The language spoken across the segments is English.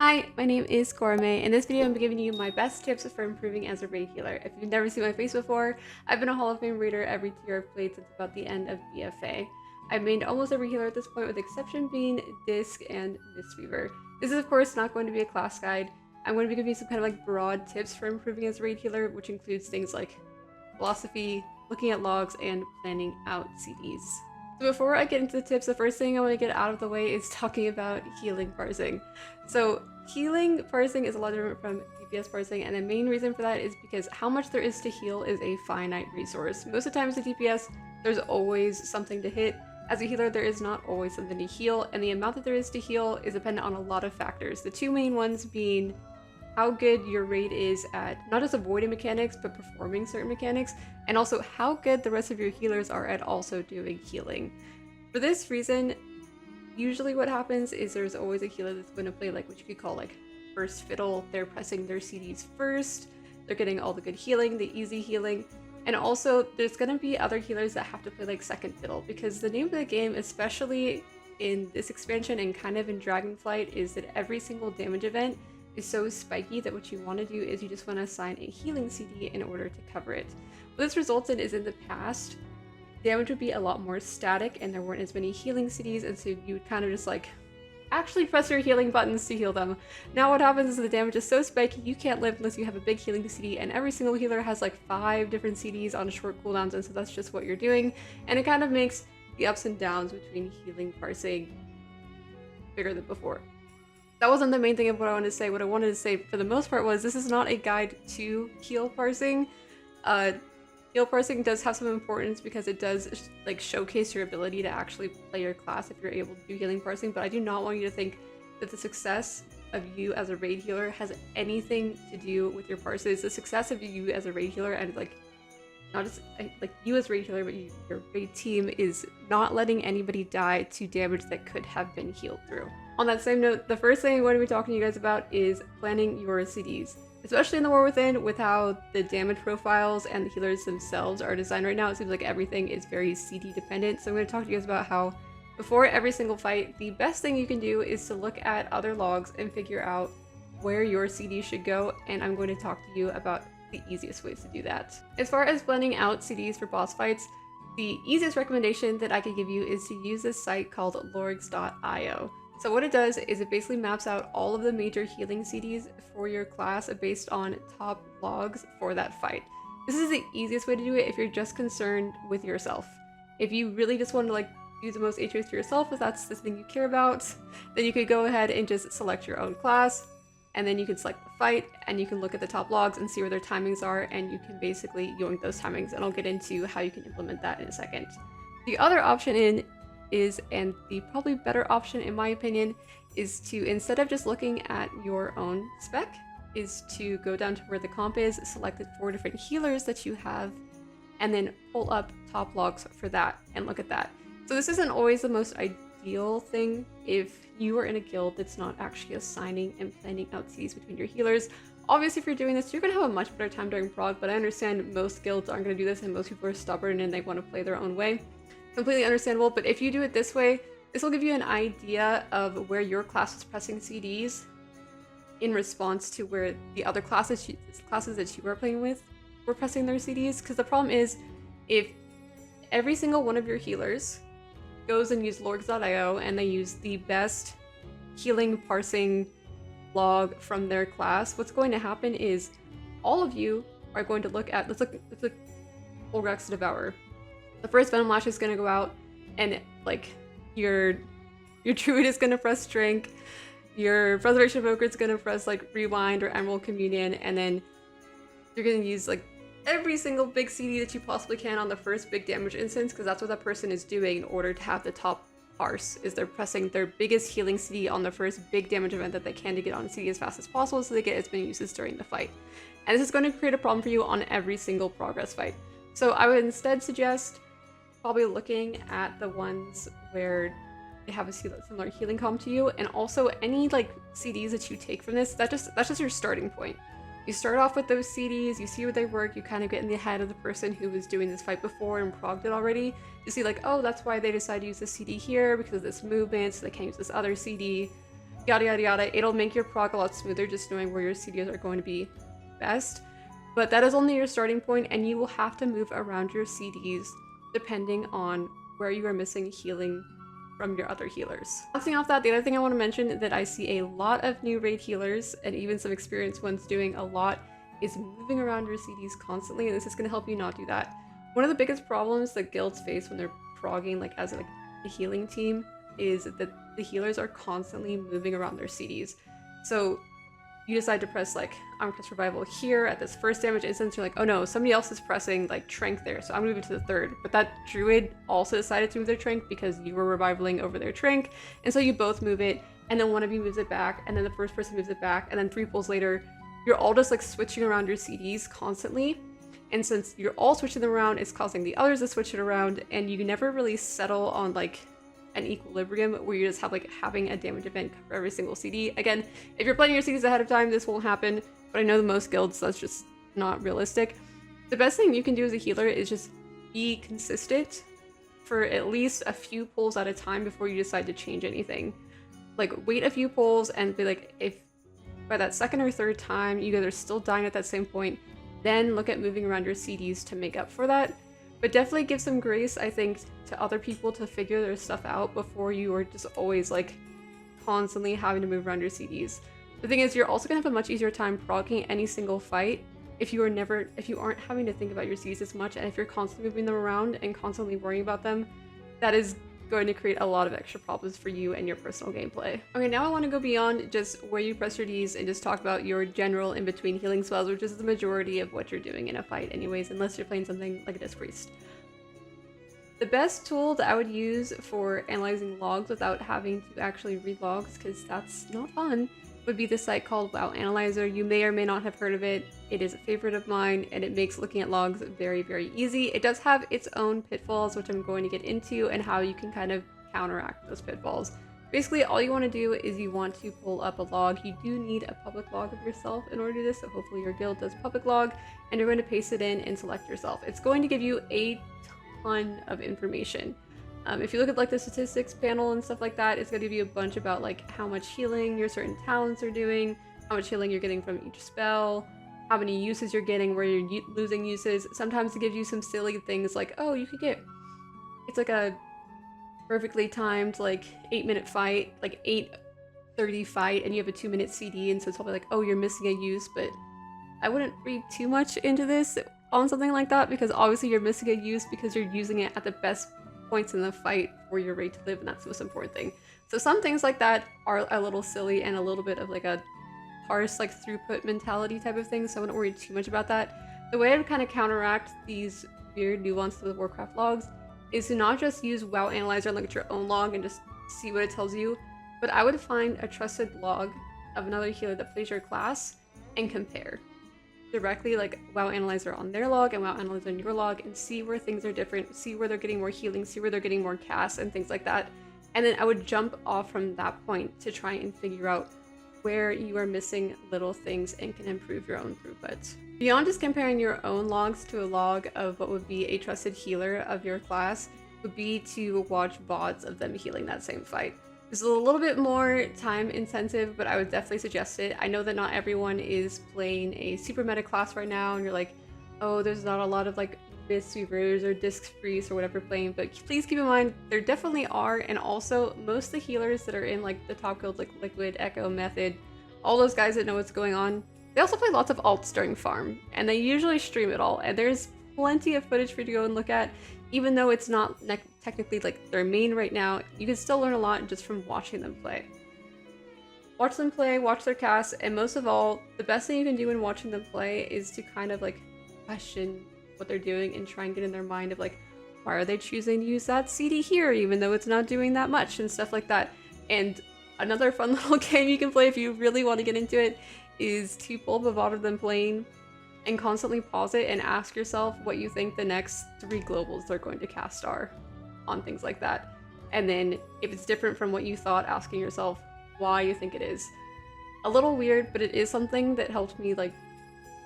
Hi, my name is Gourmet. In this video, I'm giving you my best tips for improving as a raid healer. If you've never seen my face before, I've been a Hall of Fame raider every tier I've played since about the end of BFA. I've mained almost every healer at this point, with the exception being Disc and Mistweaver. This is of course not going to be a class guide. I'm going to be giving you some kind of like broad tips for improving as a raid healer, which includes things like philosophy, looking at logs, and planning out CDs. So before I get into the tips, the first thing I want to get out of the way is talking about healing parsing. So healing parsing is a lot different from DPS parsing, and the main reason for that is because how much there is to heal is a finite resource. Most of the times with DPS, there's always something to hit. As a healer, there is not always something to heal, and the amount that there is to heal is dependent on a lot of factors. The two main ones being how good your raid is at not just avoiding mechanics, but performing certain mechanics, and also how good the rest of your healers are at also doing healing. For this reason, usually what happens is there's always a healer that's going to play like what you could call like first fiddle. They're pressing their CDs first, they're getting all the good healing, the easy healing, and also there's going to be other healers that have to play like second fiddle, because the name of the game, especially in this expansion and kind of in Dragonflight, is that every single damage event is so spiky that what you want to do is you just want to assign a healing CD in order to cover it. What this results in is, in the past, damage would be a lot more static and there weren't as many healing CDs, and so you would kind of just like actually press your healing buttons to heal them. Now what happens is the damage is so spiky you can't live unless you have a big healing CD, and every single healer has like 5 different CDs on short cooldowns, and so that's just what you're doing, and it kind of makes the ups and downs between healing parsing bigger than before. That wasn't the main thing of what I wanted to say. What I wanted to say for the most part was this is not a guide to heal parsing. Heal parsing does have some importance because it does like showcase your ability to actually play your class if you're able to do healing parsing, but I do not want you to think that the success of you as a raid healer has anything to do with your parses. The success of you as a raid healer, and like not just like you as raid healer, but your raid team, is not letting anybody die to damage that could have been healed through. On that same note, the first thing I'm going to be talking to you guys about is planning your CDs. Especially in the War Within, with how the damage profiles and the healers themselves are designed right now, it seems like everything is very CD dependent. So I'm going to talk to you guys about how before every single fight, the best thing you can do is to look at other logs and figure out where your CD should go, and I'm going to talk to you about the easiest ways to do that. As far as blending out CDs for boss fights, the easiest recommendation that I could give you is to use this site called lorgs.io. So what it does is it basically maps out all of the major healing CDs for your class based on top logs for that fight. This is the easiest way to do it if you're just concerned with yourself. If you really just want to like do the most HOs for yourself, if that's the thing you care about, then you could go ahead and just select your own class, and then you can select the fight, and you can look at the top logs and see where their timings are, and you can basically yoink those timings, and I'll get into how you can implement that in a second. The other option is, and the probably better option in my opinion, is to, instead of just looking at your own spec, is to go down to where the comp is, select the 4 different healers that you have, and then pull up top logs for that and look at that. So this isn't always the most ideal thing if you are in a guild that's not actually assigning and planning out CDs between your healers. Obviously, if you're doing this, you're going to have a much better time during prog, but I understand most guilds aren't going to do this, and most people are stubborn and they want to play their own way. Completely understandable, but if you do it this way, this will give you an idea of where your class is pressing CDs in response to where the other classes that you are playing with were pressing their CDs. Because the problem is, if every single one of your healers goes and use lorgs.io and they use the best healing parsing log from their class, what's going to happen is all of you are going to look at, let's look Olgrax the Devourer. The first Venom Lash is going to go out, and like your Druid is going to press Drink, your Preservation Evoker is going to press like Rewind or Emerald Communion, and then you're going to use like every single big CD that you possibly can on the first big damage instance, because that's what that person is doing in order to have the top parse, is they're pressing their biggest healing CD on the first big damage event that they can to get on CD as fast as possible so they get as many uses during the fight. And this is going to create a problem for you on every single progress fight. So I would instead suggest probably looking at the ones where they have a similar healing comp to you, and also any like CDs that you take from this, that's just your starting point. You start off with those CDs, you see where they work, you kind of get in the head of the person who was doing this fight before and progged it already. You see like, oh, that's why they decided to use this CD here, because of this movement, so they can't use this other CD. yada yada yada. It'll make your prog a lot smoother just knowing where your CDs are going to be best. But that is only your starting point, and you will have to move around your CDs depending on where you are missing healing from your other healers. Bouncing off that, the other thing I want to mention that I see a lot of new raid healers and even some experienced ones doing a lot is moving around your CDs constantly, and this is going to help you not do that. One of the biggest problems that guilds face when they're progging like as like a healing team is that the healers are constantly moving around their CDs. So you decide to press like I'm press revival here at this first damage instance, you're like, oh no, somebody else is pressing like trank there, so I'm moving to the third. But that druid also decided to move their trank because you were revivaling over their trank, and so you both move it, and then one of you moves it back, and then the first person moves it back, and then 3 pulls later, you're all just like switching around your CDs constantly. And since you're all switching them around, it's causing the others to switch it around, and you never really settle on like an equilibrium where you just have like having a damage event cover every single CD. Again, if you're planning your CDs ahead of time, this won't happen, but I know the most guilds that's just not realistic. The best thing you can do as a healer is just be consistent for at least a few pulls at a time before you decide to change anything. Like wait a few pulls and be like, if by that second or third time you guys are still dying at that same point, then look at moving around your CDs to make up for that. But definitely give some grace, I think, to other people to figure their stuff out before you are just always like constantly having to move around your CDs. The thing is, you're also gonna have a much easier time progging any single fight if you aren't having to think about your CDs as much, and if you're constantly moving them around and constantly worrying about them, that is going to create a lot of extra problems for you and your personal gameplay. Okay, now I want to go beyond just where you press your Ds and just talk about your general in-between healing spells, which is the majority of what you're doing in a fight anyways, unless you're playing something like a Disc Priest. The best tool that I would use for analyzing logs without having to actually read logs, because that's not fun, would be the site called WoW Analyzer. You may or may not have heard of it. It is a favorite of mine, and it makes looking at logs very, very easy. It does have its own pitfalls, which I'm going to get into, and how you can kind of counteract those pitfalls. Basically, all you want to do is you want to pull up a log. You do need a public log of yourself in order to do this, so hopefully your guild does public log, and you're going to paste it in and select yourself. It's going to give you a ton of information. If you look at like the statistics panel and stuff like that, it's going to give you a bunch about like how much healing your certain talents are doing, how much healing you're getting from each spell, how many uses you're getting, where you're losing uses. Sometimes it gives you some silly things like, oh, you could get, it's like a perfectly timed like 8-minute fight, like 8:30 fight, and you have a 2-minute CD, and so it's probably like, oh, you're missing a use. But I wouldn't read too much into this on something like that, because obviously you're missing a use because you're using it at the best points in the fight for your raid to live, and that's the most important thing. So some things like that are a little silly and a little bit of like a parse like throughput mentality type of thing, so I wouldn't worry too much about that. The way I would kind of counteract these weird nuances with Warcraft logs is to not just use WoW Analyzer and look at your own log and just see what it tells you, but I would find a trusted log of another healer that plays your class and compare directly like WoW Analyzer on their log and WoW Analyzer on your log, and see where things are different, see where they're getting more healing, see where they're getting more casts and things like that. And then I would jump off from that point to try and figure out where you are missing little things and can improve your own throughput. Beyond just comparing your own logs to a log of what would be a trusted healer of your class, would be to watch VODs of them healing that same fight. This is a little bit more time intensive, but I would definitely suggest it. I know that not everyone is playing a super meta class right now, and you're like, oh, there's not a lot of like Mist Sweepers or Disc Priests or whatever playing, but please keep in mind, there definitely are, and also most of the healers that are in like the top guilds like Liquid, Echo, Method, all those guys that know what's going on, they also play lots of alts during farm, and they usually stream it all, and there's plenty of footage for you to go and look at. Even though it's not technically like their main right now, you can still learn a lot just from watching them play. Watch them play, watch their casts, and most of all, the best thing you can do in watching them play is to kind of like question what they're doing and try and get in their mind of like, why are they choosing to use that CD here even though it's not doing that much and stuff like that. And another fun little game you can play if you really want to get into it is to pull up a VOD of them playing and constantly pause it and ask yourself what you think the next 3 globals they're going to cast are on things like that. And then if it's different from what you thought, asking yourself why you think it is. A little weird, but it is something that helped me like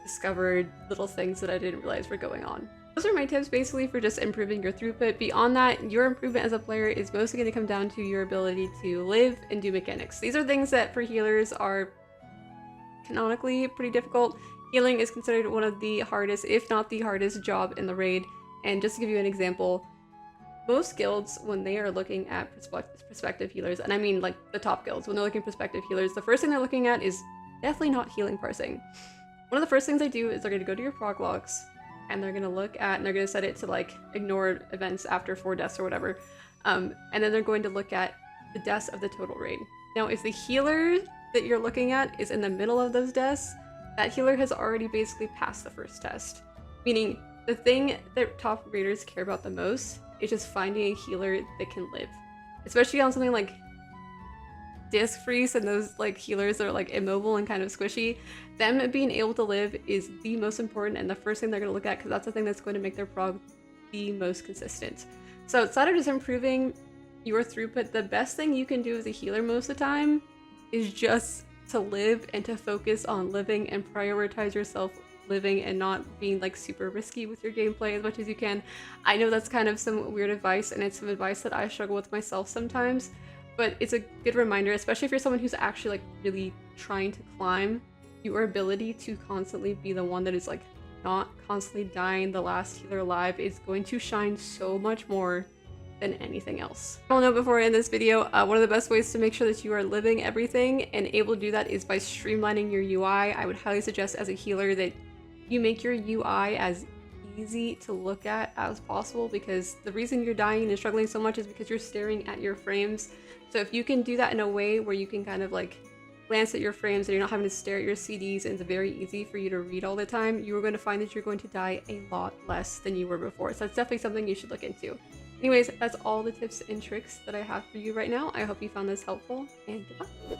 discovered little things that I didn't realize were going on. Those are my tips basically for just improving your throughput. Beyond that, your improvement as a player is mostly going to come down to your ability to live and do mechanics. These are things that for healers are canonically pretty difficult. Healing is considered one of the hardest, if not the hardest, job in the raid. And just to give you an example, most guilds, when they are looking at prospective healers, and I mean like the top guilds, when they're looking at prospective healers, the first thing they're looking at is definitely not healing parsing. One of the first things they do is they're going to go to your prog logs, and they're going to look at, and they're going to set it to like ignore events after 4 deaths or whatever. And then they're going to look at the deaths of the total raid. Now, if the healer that you're looking at is in the middle of those deaths, that healer has already basically passed the first test. Meaning, the thing that top raiders care about the most is just finding a healer that can live. Especially on something like disc freeze and those like healers that are like immobile and kind of squishy. Them being able to live is the most important and the first thing they're going to look at, because that's the thing that's going to make their prog the most consistent. So outside of just improving your throughput, the best thing you can do as a healer most of the time is just to live and to focus on living and prioritize yourself living and not being like super risky with your gameplay as much as you can. I know that's kind of some weird advice, and it's some advice that I struggle with myself sometimes, but it's a good reminder, especially if you're someone who's actually like really trying to climb. Your ability to constantly be the one that is like not constantly dying, the last healer alive, is going to shine so much more than anything else. I'll note before I end this video, one of the best ways to make sure that you are living everything and able to do that is by streamlining your UI. I would highly suggest as a healer that you make your UI as easy to look at as possible, because the reason you're dying and struggling so much is because you're staring at your frames. So if you can do that in a way where you can kind of like glance at your frames and you're not having to stare at your CDs and it's very easy for you to read all the time, you are going to find that you're going to die a lot less than you were before. So that's definitely something you should look into. Anyways, that's all the tips and tricks that I have for you right now. I hope you found this helpful, and goodbye.